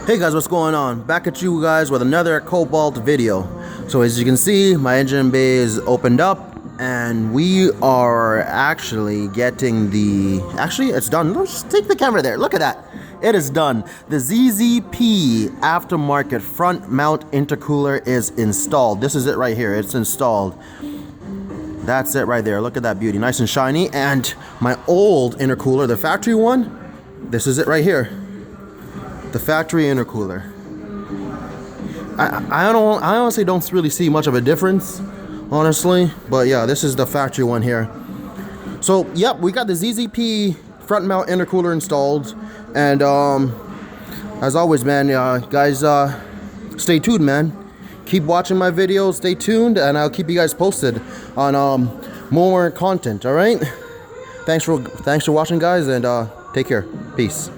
Hey guys, what's going on? Back at you guys with another Cobalt video. So as you can see, my engine bay is opened up and we are actually getting the... Actually, it's done. Let's just take the camera there. Look at that. It is done. The ZZP aftermarket front mount intercooler is installed. This is it right here. It's installed. That's it right there. Look at that beauty. Nice and shiny. And my old intercooler, the factory one, this is it right here. The factory intercooler. I honestly don't really see much of a difference, honestly. But yeah, this is the factory one here. So yep, we got the ZZP front mount intercooler installed. And as always, man, guys, stay tuned, man. Keep watching my videos. Stay tuned, and I'll keep you guys posted on more content. All right. Thanks for watching, guys, and take care. Peace.